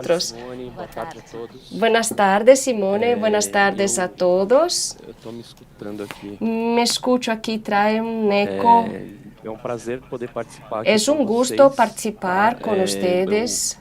Nosotros. Simone, boa tarde a todos. Buenas tardes, Simone. Buenas tardes a todos. Eu estou me escutando aqui. Me escucho aquí, trae un eco. É um prazer poder participar aqui Es com un gusto vocês, participar tá? con ustedes.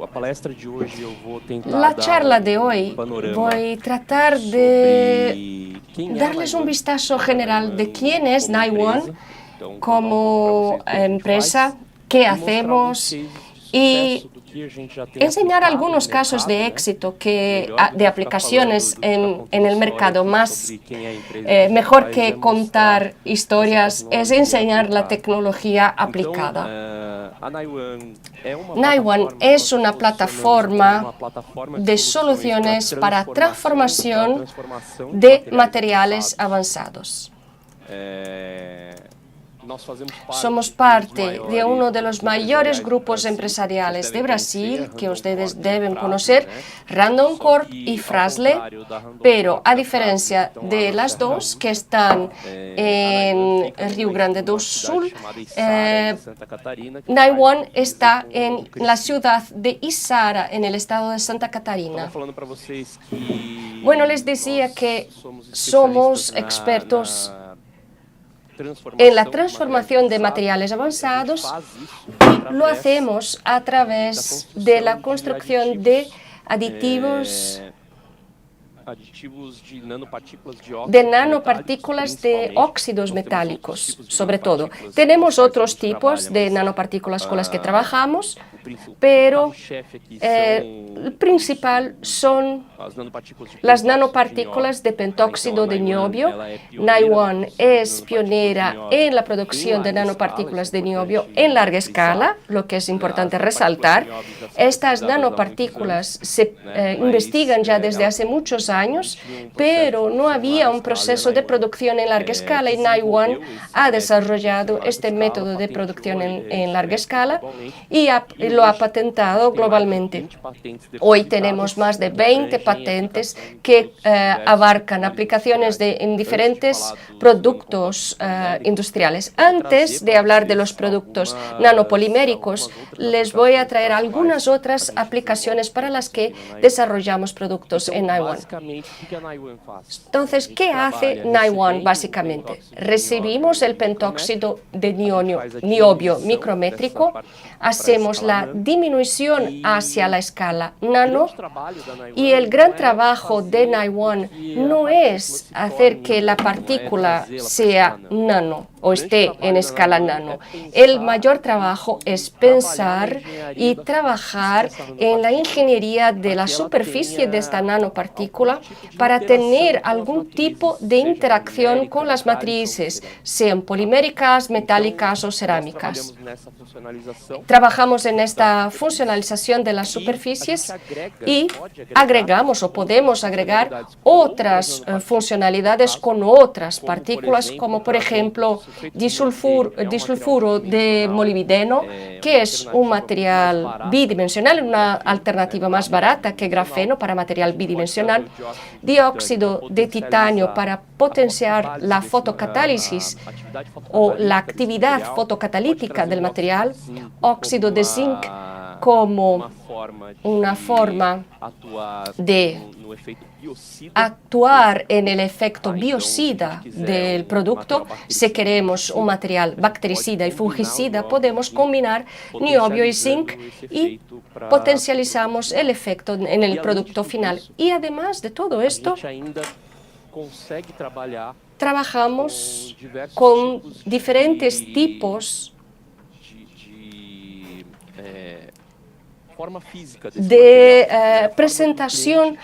A palestra de hoje eu vou tentar La dar charla de hoy panorama voy a tratar de sobre quem é a darles un Naiwan, vistazo né? general de quién es como Naiwan empresa. Então, contar como um pouco pra vocês do que a gente empresa, faz qué e mostrar alguns hacemos cases de y sucesso do que a gente já tem enseñar aplicado algunos no casos de mercado, né? éxito Melhor do de que ficar aplicaciones falando do que tá contando en el história mercado. aqui Más sobre quem é a empresa que a gente mejor faz, que é contar mostrar essa historias es tecnologia enseñar la aplicada. tecnología Então, aplicada. a Naiwan é uma Naiwan plataforma, es nós una nos posicionamos como plataforma uma plataforma de soluciones para transformación transformação de materiales avanzados. Nós fazemos Somos parte parte de uno de los mayores grupos empresariales de Brasil que ustedes deben conocer, Randon Corp y Frasle, pero a diferencia de las dos que están en Rio Grande do Sul, Naiwan está en la ciudad de Içara, en el estado de Santa Catarina. Bueno, les decía que somos expertos en la transformación de materiales avanzados. Lo hacemos a través de la construcción de aditivos de nanopartículas de óxidos metálicos, sobre todo. Tenemos otros tipos de nanopartículas con las que trabajamos, pero el principal son las nanopartículas de pentóxido de niobio. Naiwan es pionera en la producción de nanopartículas de niobio en larga escala, lo que es importante resaltar. Estas nanopartículas se investigan ya desde hace muchos años, pero no había un proceso de producción en larga escala y Naiwan ha desarrollado este método de producción en larga escala y lo ha patentado globalmente. Hoy tenemos más de 20 patentes que abarcan aplicaciones en diferentes productos industriales. Antes de hablar de los productos nanopoliméricos, les voy a traer algunas otras aplicaciones para las que desarrollamos productos en Naiwan. Entonces, ¿qué hace Naiwan básicamente? Recibimos el pentóxido de niobio micrométrico, hacemos la disminución hacia la escala nano y el gran trabajo de Naiwan no es hacer que la partícula sea nano o esté en escala nano. El mayor trabajo es pensar y trabajar en la ingeniería de la superficie de esta nanopartícula para tener algún tipo de interacción con las matrices, sean poliméricas, metálicas o cerámicas. Trabajamos en esta funcionalización de las superficies y agregamos o podemos agregar otras funcionalidades con otras partículas, como por ejemplo disulfuro de molibdeno, que es un material bidimensional, una alternativa más barata que grafeno para material bidimensional, dióxido de titanio para potenciar la fotocatálisis o la actividad fotocatalítica del material, óxido de zinc como una forma de actuar en el efecto biocida del producto. Si queremos un material bactericida y fungicida, podemos combinar niobio y zinc y potencializamos el efecto en el producto final. Y además de todo esto, trabajamos con diferentes tipos de presentación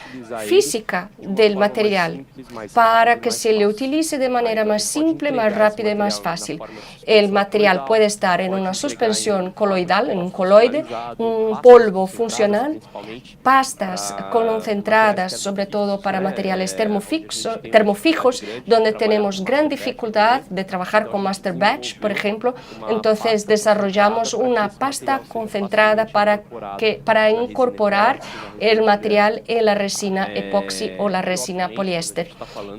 física del material para que se le utilice de manera más simple, más rápida y más fácil. El material puede estar en una suspensión coloidal, en un coloide, un polvo funcional, pastas concentradas, sobre todo para materiales termofijos, donde tenemos gran dificultad de trabajar con master batch, por ejemplo. Entonces desarrollamos una pasta concentrada para que para incorporar el material en la resina epoxi o la resina poliéster.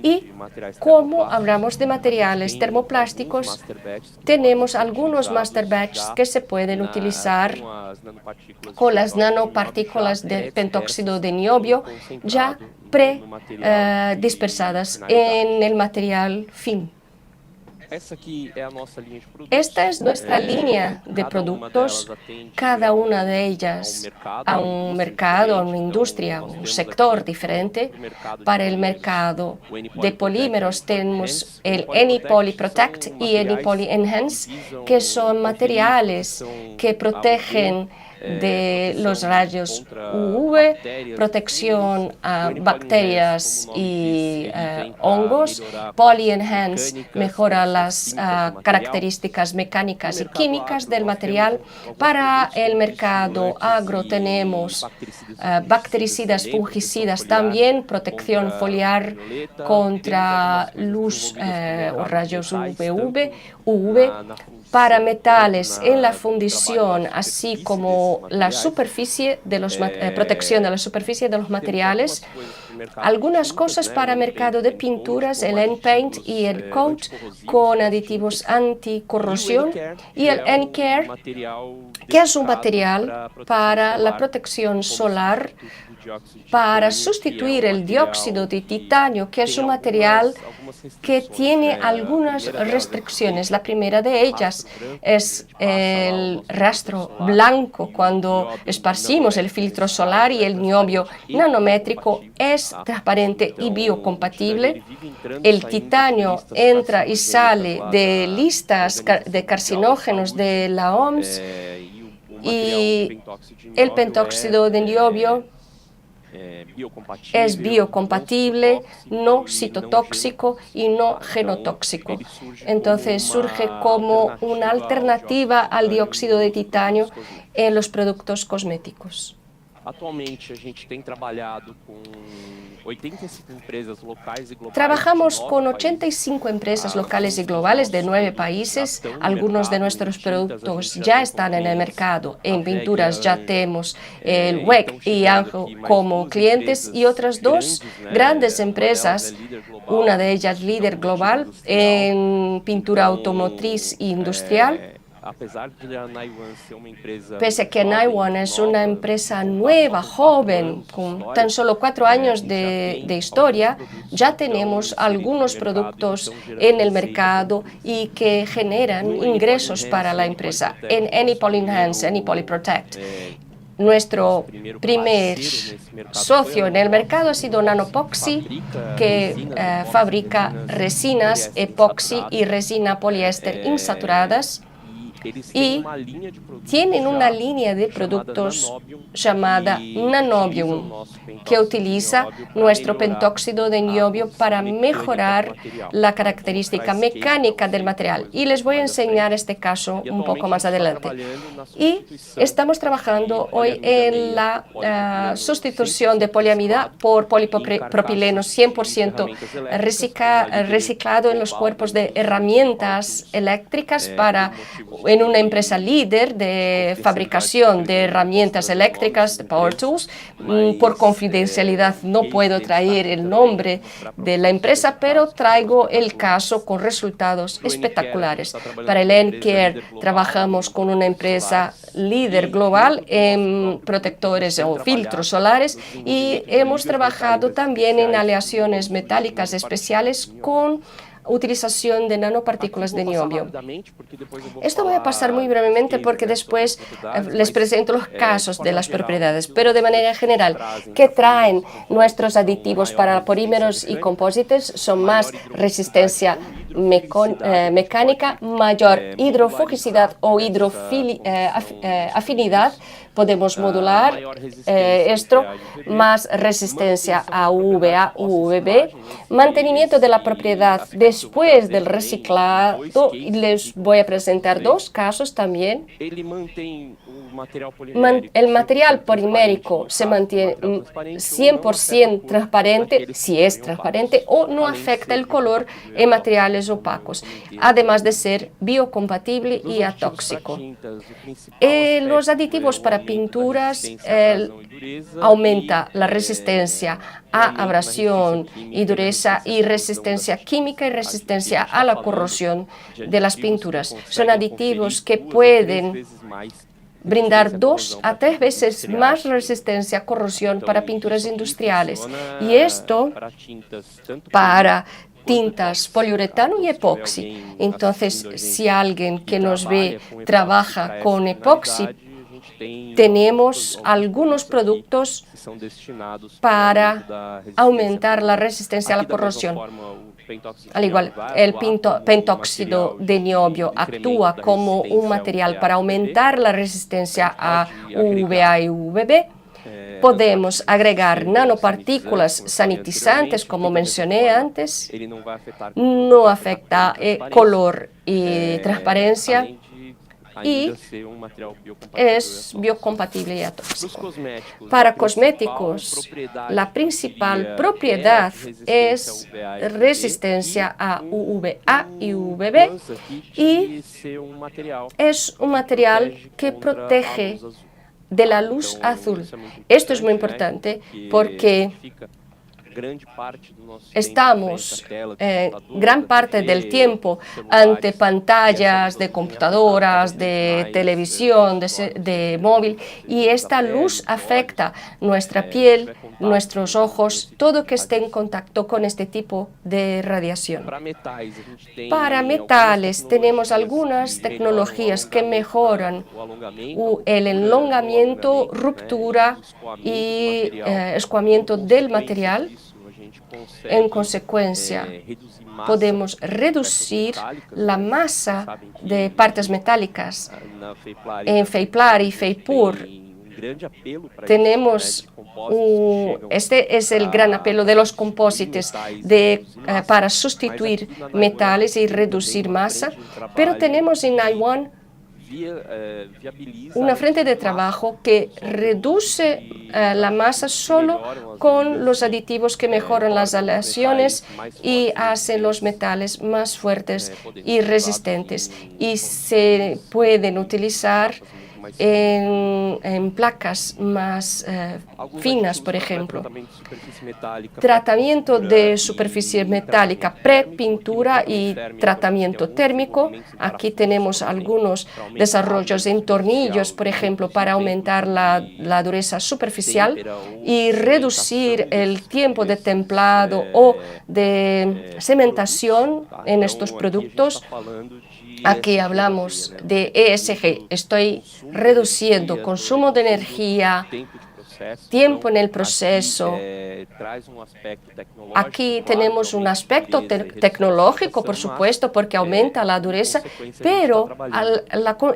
Y como hablamos de materiales termoplásticos, tenemos algunos master batches que se pueden utilizar con las nanopartículas de pentóxido de niobio ya dispersadas en el material fin. Esta es nuestra línea de productos, cada una de ellas a un mercado, a una industria, a un sector diferente. Para el mercado de polímeros tenemos el Anypoly Protect y Anypoly Enhance, que son materiales que protegen de los rayos UV, protección a bacterias y hongos. Poly Enhance mejora las características mecánicas y químicas del material. Para el mercado agro tenemos bactericidas, fungicidas también, protección foliar contra luz o rayos UV. Para metales en la fundición, así como la superficie de protección de la superficie de los materiales. Algunas cosas para mercado de pinturas, el N-Paint y el Coat con aditivos anticorrosión, y el N-Care, que es un material para la protección solar, para sustituir el dióxido de titanio, que es un material que tiene algunas restricciones. La primera de ellas es el rastro blanco. Cuando esparcimos el filtro solar, y el niobio nanométrico es transparente y biocompatible. El titanio entra y sale de listas de carcinógenos de la OMS, y el pentóxido de niobio es biocompatible, no citotóxico y no genotóxico. Entonces surge como una alternativa al dióxido de titanio en los productos cosméticos. Trabajamos con 85 empresas locales y globales de 9 países. Algunos de nuestros productos ya están en el mercado. En pinturas ya tenemos el WEC y Angel como clientes, y otras 2 grandes empresas, una de ellas líder global en pintura automotriz e industrial. Pese a que Naiwan es una empresa nueva, joven, con tan solo 4 años de historia, ya tenemos algunos productos en el mercado y que generan ingresos para la empresa. En Anypoly Enhance, Anypoly Protect, nuestro primer socio en el mercado ha sido Nanopoxy, que fabrica resinas epoxi y resina poliéster insaturadas, y tienen una línea de productos llamada Nanobium, que utiliza nuestro pentóxido de niobio para mejorar la característica mecánica del material. Y les voy a enseñar este caso un poco más adelante. Y estamos trabajando hoy en la sustitución de poliamida por polipropileno 100% reciclado en los cuerpos de herramientas eléctricas en una empresa líder de fabricación de herramientas eléctricas, de Power Tools. Por confidencialidad no puedo traer el nombre de la empresa, pero traigo el caso con resultados espectaculares. Para el N-Care trabajamos con una empresa líder global en protectores o filtros solares, y hemos trabajado también en aleaciones metálicas especiales con utilización de nanopartículas de niobio. Esto voy a pasar muy brevemente porque después les presento los casos de las propiedades, pero de manera general, ¿qué traen nuestros aditivos para polímeros y composites? Son más resistencia mecánica, mayor hidrofobicidad o afinidad. Podemos modular esto, más resistencia a UVA, UVB, mantenimiento de la propiedad después del reciclado, y les voy a presentar 2 casos también. El material polimérico se mantiene 100% transparente, si es transparente, o no afecta el color en materiales materiales opacos, además de ser biocompatible y atóxico. Los aditivos para pinturas aumenta la resistencia a abrasión y dureza y resistencia química y resistencia a la corrosión de las pinturas. Son aditivos que pueden brindar 2 a 3 veces más resistencia a corrosión para pinturas industriales. Y esto para tintas poliuretano y epoxi. Entonces, si alguien que nos ve trabaja con epoxi, tenemos algunos productos para aumentar la resistencia a la corrosión. Al igual, el pentóxido de niobio actúa como un material para aumentar la resistencia a UVA y UVB. Podemos agregar nanopartículas sanitizantes, como mencioné antes. No afecta color y transparencia. Y es biocompatible y atóxico. Para cosméticos, la principal propiedad es resistencia a UVA y UVB y es un material que protege de la luz azul. Esto es muy importante porque estamos gran parte del tiempo ante pantallas de computadoras, de televisión, de móvil, y esta luz afecta nuestra piel, nuestros ojos, todo que esté en contacto con este tipo de radiación. Para metales tenemos algunas tecnologías que mejoran el enlongamiento, ruptura y escoamiento del material. En consecuencia, podemos reducir la masa de partes metálicas. En Feiplar y Feipur tenemos, este es el gran apelo de los composites para sustituir metales y reducir masa, pero tenemos en Taiwán una frente de trabajo que reduce la masa solo con los aditivos que mejoran las aleaciones y hacen los metales más fuertes y resistentes. Y se pueden utilizar en placas más finas, por ejemplo. Tratamiento de superficie metálica, prepintura y tratamiento térmico. Aquí tenemos algunos desarrollos en tornillos, por ejemplo, para aumentar la dureza superficial y reducir el tiempo de templado o de cementación en estos productos. Aquí hablamos de ESG, estoy reduciendo consumo de energía, tiempo en el proceso. Aquí tenemos un aspecto tecnológico, por supuesto, porque aumenta la dureza, pero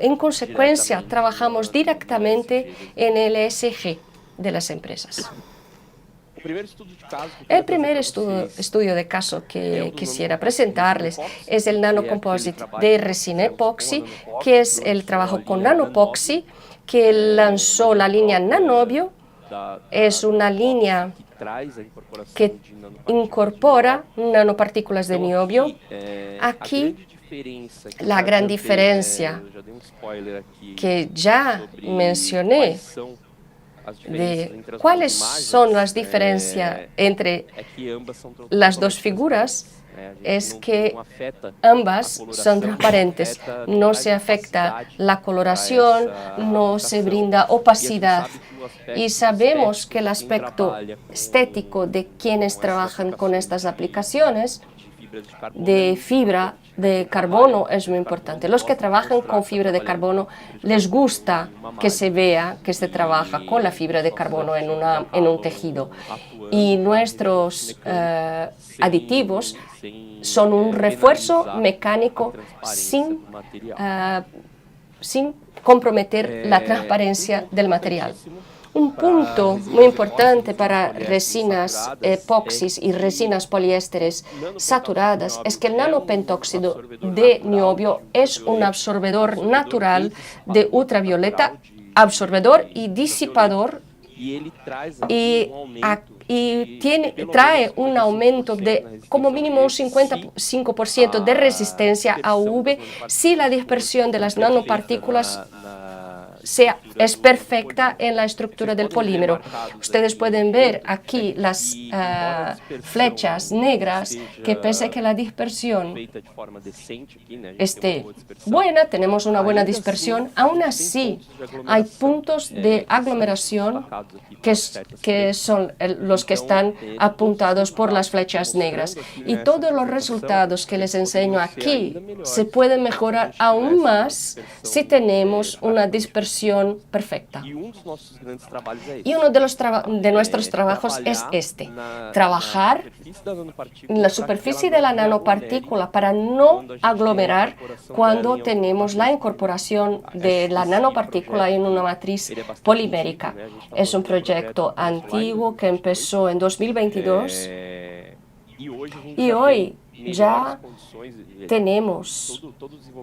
en consecuencia trabajamos directamente en el ESG de las empresas. El primer estudio de caso que quisiera presentarles es el nanocomposite de resina epoxi, que es el trabajo con nanopoxi que lanzó la línea Nanobio. Es una línea que incorpora nanopartículas de niobio. Aquí la gran diferencia que ya mencioné de cuáles son las diferencias entre las dos figuras es que ambas son transparentes, no se afecta la coloración, no se brinda opacidad. Y sabemos que el aspecto estético de quienes trabajan con estas aplicaciones de fibra de carbono es muy importante. Los que trabajan con fibra de carbono les gusta que se vea que se trabaja con la fibra de carbono en un tejido. Y nuestros aditivos son un refuerzo mecánico sin comprometer la transparencia del material. Un punto muy importante para resinas epoxis y resinas poliésteres saturadas es que el nanopentóxido de niobio es un absorbedor natural de ultravioleta, absorbedor y disipador trae un aumento de como mínimo un 55% de resistencia a UV si la dispersión de las nanopartículas es perfecta en la estructura del polímero. Ustedes pueden ver aquí las flechas negras que pese a que la dispersión esté buena, tenemos una buena dispersión, aún así hay puntos de aglomeración que son los que están apuntados por las flechas negras. Y todos los resultados que les enseño aquí se pueden mejorar aún más si tenemos una dispersión perfecta. Y uno de nuestros trabajos es trabajar en la superficie de la nanopartícula para no aglomerar cuando tenemos la incorporación de la nanopartícula en una matriz polimérica. Es un proyecto antiguo que empezó en 2022 y hoy ya tenemos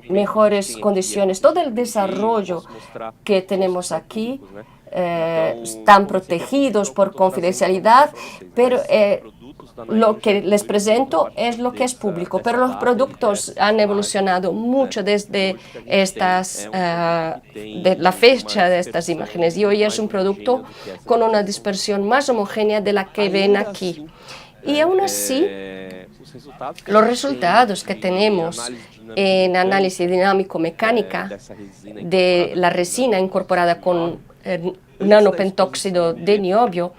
mejores condiciones. Todo el desarrollo que tenemos aquí están protegidos por confidencialidad, pero lo que les presento es lo que es público, pero los productos han evolucionado mucho desde de la fecha de estas imágenes y hoy es un producto con una dispersión más homogénea de la que ven aquí. Y aún así, los resultados que tenemos en análisis dinámico-mecánica de la resina incorporada con nanopentóxido de niobio,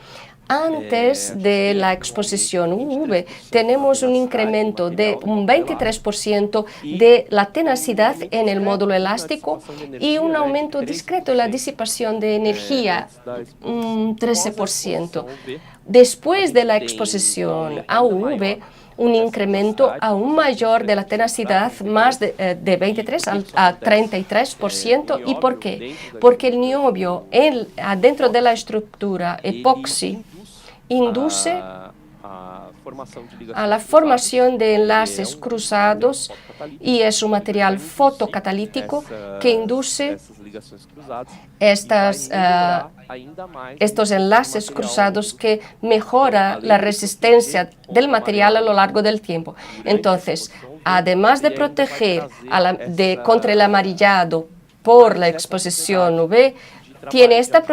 antes de la exposición UV, tenemos un incremento de un 23% de la tenacidad en el módulo elástico y un aumento discreto en la disipación de energía, un 13%. Después de la exposición a UV, un incremento aún mayor de la tenacidad, más de 23 a 33%. ¿Y por qué? Porque el niobio adentro de la estructura epoxi induce a la formación de enlaces cruzados y es un material fotocatalítico que induce estos enlaces cruzados que mejora la resistencia del material a lo largo del tiempo. Entonces, además de proteger contra el amarillado por la exposición UV, tiene esta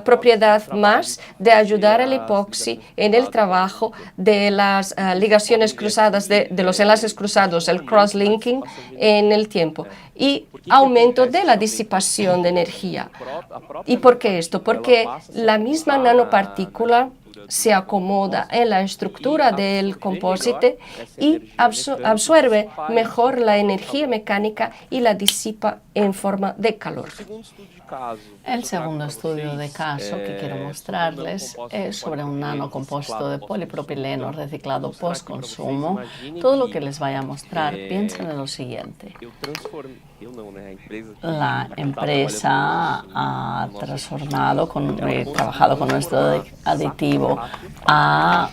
propiedad más de ayudar al epoxi en el trabajo de las ligaciones cruzadas, de los enlaces cruzados, el cross-linking en el tiempo, y aumento de la disipación de energía. ¿Y por qué esto? Porque la misma nanopartícula se acomoda en la estructura del compósito y absorbe mejor la energía mecánica y la disipa en forma de calor. El segundo estudio de caso que quiero mostrarles es sobre un nanocompósito de polipropileno reciclado post-consumo. Todo lo que les vaya a mostrar, piensen en lo siguiente. La empresa ha trabajado con nuestro aditivo, ha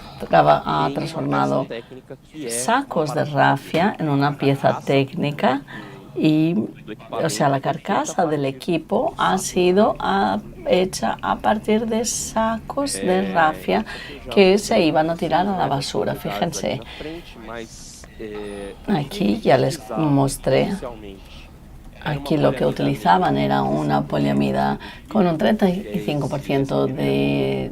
transformado sacos de rafia en una pieza técnica y, o sea, la carcasa del equipo ha sido hecha a partir de sacos de rafia que se iban a tirar a la basura. Fíjense, aquí ya les mostré. Aquí lo que utilizaban era una poliamida con un 35% de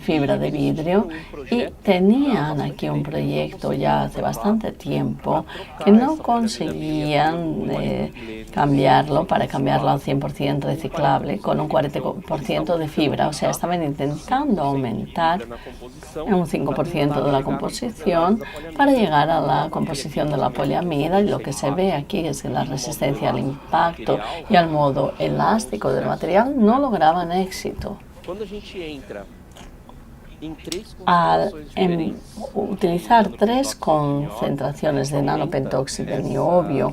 fibra de vidrio y tenían aquí un proyecto ya hace bastante tiempo que no conseguían cambiarlo para cambiarlo al 100% reciclable con un 40% de fibra. O sea, estaban intentando aumentar un 5% de la composición para llegar a la composición de la poliamida, y lo que se ve aquí es que la resistencia al impacto y al modo elástico del material no lograban éxito. Al utilizar 3 concentraciones de nanopentóxido de niobio,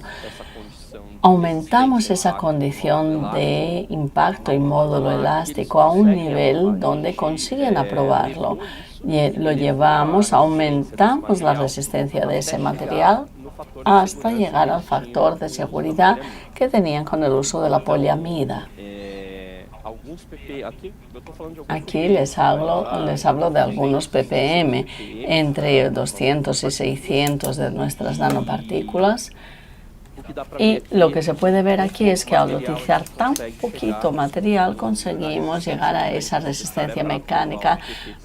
aumentamos esa condición de impacto y módulo elástico a un nivel donde consiguen aprobarlo. Lo llevamos, aumentamos la resistencia de ese material hasta llegar al factor de seguridad que tenían con el uso de la poliamida. Aquí les hablo de algunos ppm, entre 200 y 600 de nuestras nanopartículas. Y lo que se puede ver aquí es que al utilizar tan poquito material conseguimos llegar a esa resistencia mecánica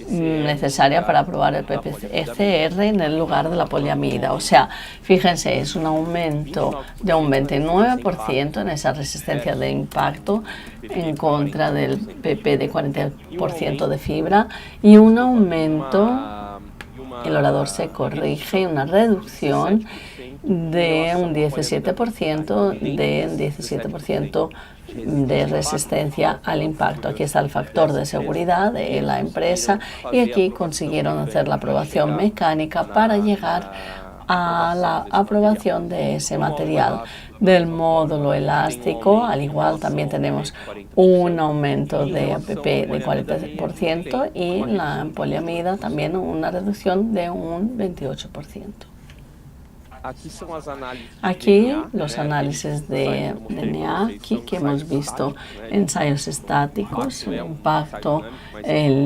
necesaria para probar el PCR en el lugar de la poliamida. O sea, fíjense, es un aumento de un 29% en esa resistencia de impacto en contra del PP de 40% de fibra y un aumento, el orador se corrige, una reducción de un 17% de resistencia al impacto. Aquí está el factor de seguridad de la empresa y aquí consiguieron hacer la aprobación mecánica para llegar a la aprobación de ese material. Del módulo elástico, al igual también tenemos un aumento de APP de 40% y la poliamida también una reducción de un 28%. Aquí los análisis de DNA que hemos visto, ensayos estáticos, el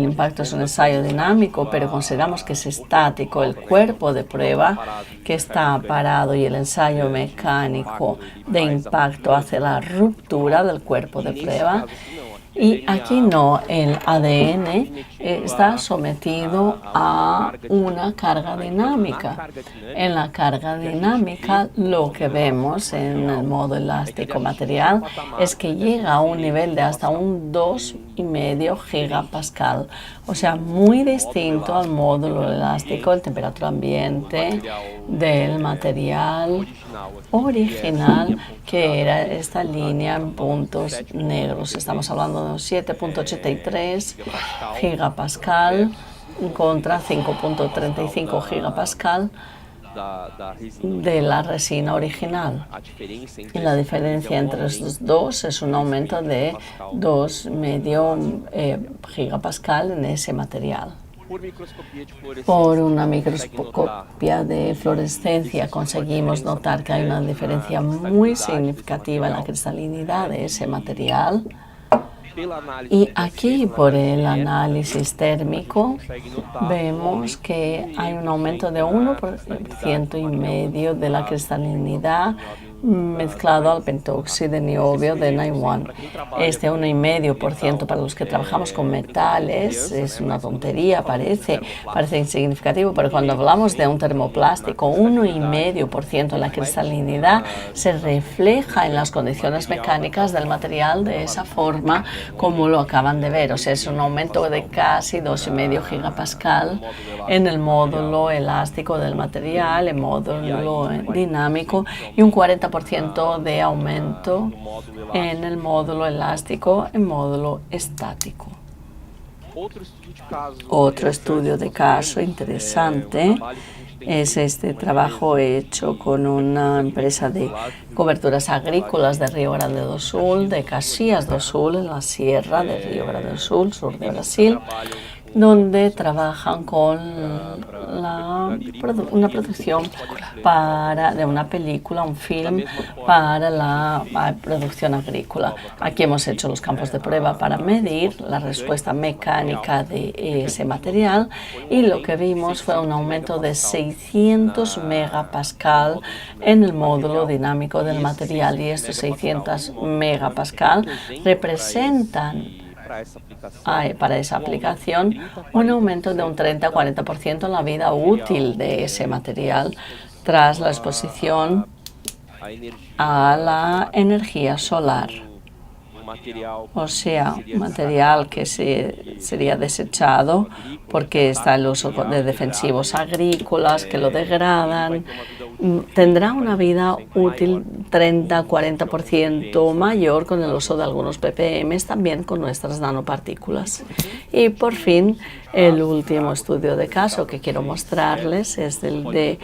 impacto es un ensayo dinámico, pero consideramos que es estático. El cuerpo de prueba que está parado y el ensayo mecánico de impacto hace la ruptura del cuerpo de prueba. Y aquí no, el ADN está sometido a una carga dinámica. En la carga dinámica lo que vemos en el modo elástico material es que llega a un nivel de hasta un 2,5 gigapascal. O sea, muy distinto al módulo elástico, el temperatura ambiente del material original, que era esta línea en puntos negros. Estamos hablando de un 7,83 gigapascal contra 5,35 gigapascal de la resina original. Y la diferencia entre estos dos es un aumento de 2,5 gigapascal en ese material. Por una microscopia de fluorescencia conseguimos notar que hay una diferencia muy significativa en la cristalinidad de ese material. Y aquí, por el análisis térmico, vemos que hay un aumento de 1,5% de la cristalinidad mezclado al pentóxido de niobio de NI1. Este 1,5% para los que trabajamos con metales es una tontería, parece insignificativo, pero cuando hablamos de un termoplástico, 1,5% en la cristalinidad se refleja en las condiciones mecánicas del material de esa forma como lo acaban de ver. O sea, es un aumento de casi 2,5 gigapascal en el módulo elástico del material, el módulo dinámico y un 40% de aumento en el módulo elástico, en módulo estático. Otro estudio de caso interesante es este trabajo hecho con una empresa de coberturas agrícolas de Río Grande do Sul, de Caxias do Sul, en la sierra de Río Grande do Sul, sur de Brasil, donde trabajan con una producción de una película, un film para la producción agrícola. Aquí hemos hecho los campos de prueba para medir la respuesta mecánica de ese material y lo que vimos fue un aumento de 600 megapascal en el módulo dinámico del material y estos 600 megapascal representan para esa aplicación un aumento de un 30-40% en la vida útil de ese material tras la exposición a la energía solar. O sea, material que sería desechado porque está el uso de defensivos agrícolas que lo degradan. Tendrá una vida útil 30-40% mayor con el uso de algunos ppm, también con nuestras nanopartículas. Y por fin, el último estudio de caso que quiero mostrarles es el de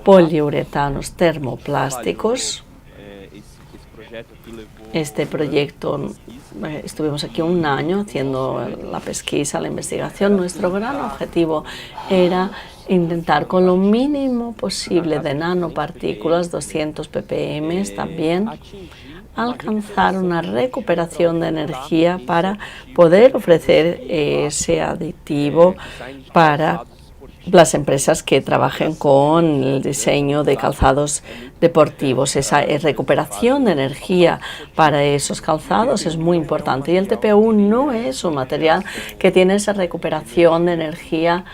poliuretanos termoplásticos. Este proyecto, estuvimos aquí un año haciendo la pesquisa, la investigación. Nuestro gran objetivo era intentar con lo mínimo posible de nanopartículas, 200 ppm también, alcanzar una recuperación de energía para poder ofrecer ese aditivo para las empresas que trabajen con el diseño de calzados deportivos. Esa recuperación de energía para esos calzados es muy importante, y el TPU no es un material que tiene esa recuperación de energía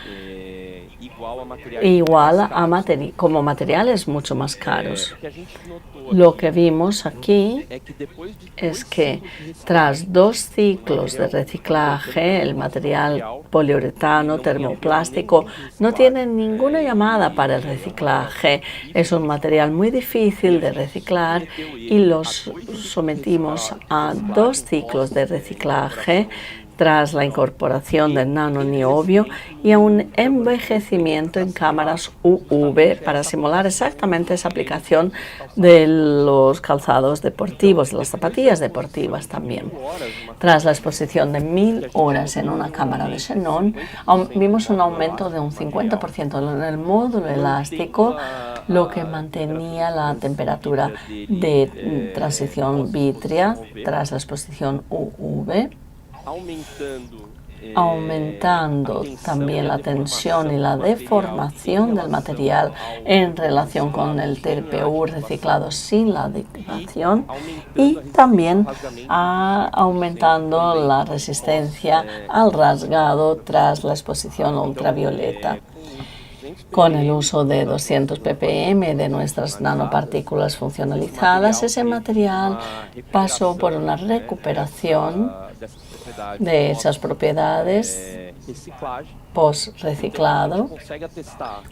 igual como materiales mucho más caros. Lo que vimos aquí es que tras 2 ciclos de reciclaje, el material poliuretano, termoplástico, no tiene ninguna llamada para el reciclaje. Es un material muy difícil de reciclar y los sometimos a 2 ciclos de reciclaje tras la incorporación del nano niobio y a un envejecimiento en cámaras UV para simular exactamente esa aplicación de los calzados deportivos, las zapatillas deportivas también. Tras la exposición de 1000 horas en una cámara de xenón, vimos un aumento de un 50% en el módulo elástico, lo que mantenía la temperatura de transición vítrea tras la exposición UV, aumentando también la tensión y la deformación del material en relación con el TPU reciclado sin la aditivación, y también aumentando la resistencia al rasgado tras la exposición ultravioleta. Con el uso de 200 ppm de nuestras nanopartículas funcionalizadas, ese material pasó por una recuperación de esas propiedades post-reciclado,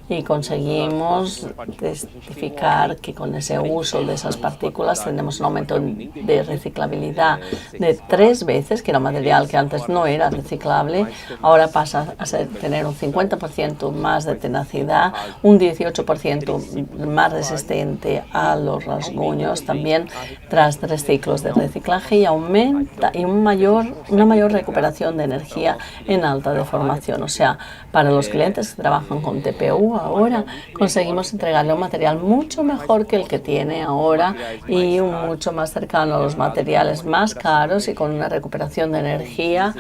y conseguimos testificar que con ese uso de esas partículas tenemos un aumento de reciclabilidad de 3 veces, que era un material que antes no era reciclable, ahora pasa a tener un 50% más de tenacidad, un 18% más resistente a los rasguños, también tras 3 ciclos de reciclaje, y aumenta una mayor recuperación de energía en alta deformación. O sea, para los clientes que trabajan con TPU ahora conseguimos entregarle un material mucho mejor que el que tiene ahora y mucho más cercano a los materiales más caros, y con una recuperación de energía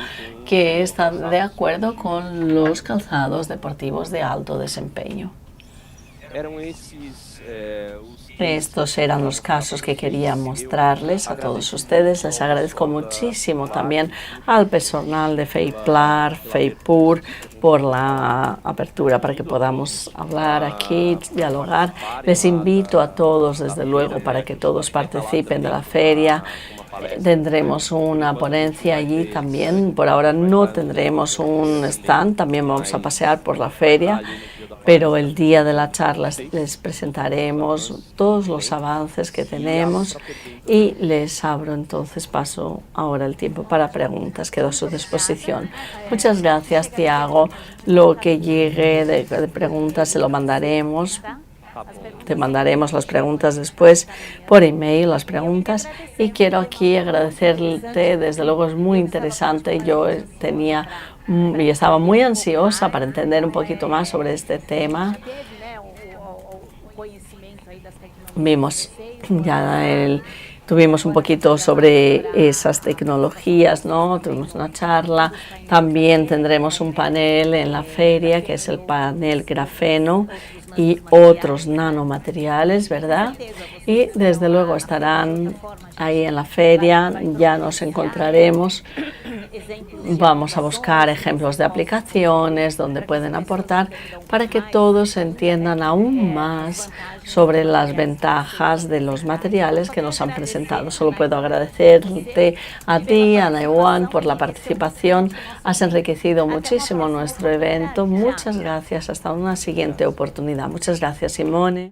que está de acuerdo con los calzados deportivos de alto desempeño. Estos eran los casos que quería mostrarles a todos ustedes. Les agradezco muchísimo también al personal de FEIPLAR, FEIPUR, por la apertura para que podamos hablar aquí, dialogar. Les invito a todos, desde luego, para que todos participen de la feria. Tendremos una ponencia allí también. Por ahora no tendremos un stand, también vamos a pasear por la feria, pero el día de la charla les presentaremos todos los avances que tenemos, y les abro entonces paso ahora el tiempo para preguntas. Quedo a su disposición. Muchas gracias, Tiago. Lo que llegue de preguntas se lo mandaremos. Te mandaremos las preguntas después por email, las preguntas, y quiero aquí agradecerte. Desde luego es muy interesante. Yo tenía y estaba muy ansiosa para entender un poquito más sobre este tema. Vimos ya tuvimos un poquito sobre esas tecnologías, ¿no? Tuvimos una charla. También tendremos un panel en la feria, que es el panel grafeno y otros nanomateriales, ¿verdad? Y desde luego estarán ahí en la feria, ya nos encontraremos. Vamos a buscar ejemplos de aplicaciones donde pueden aportar para que todos entiendan aún más sobre las ventajas de los materiales que nos han presentado. Solo puedo agradecerte a ti, Ana y Juan, por la participación. Has enriquecido muchísimo nuestro evento. Muchas gracias. Hasta una siguiente oportunidad. Muchas gracias, Simone.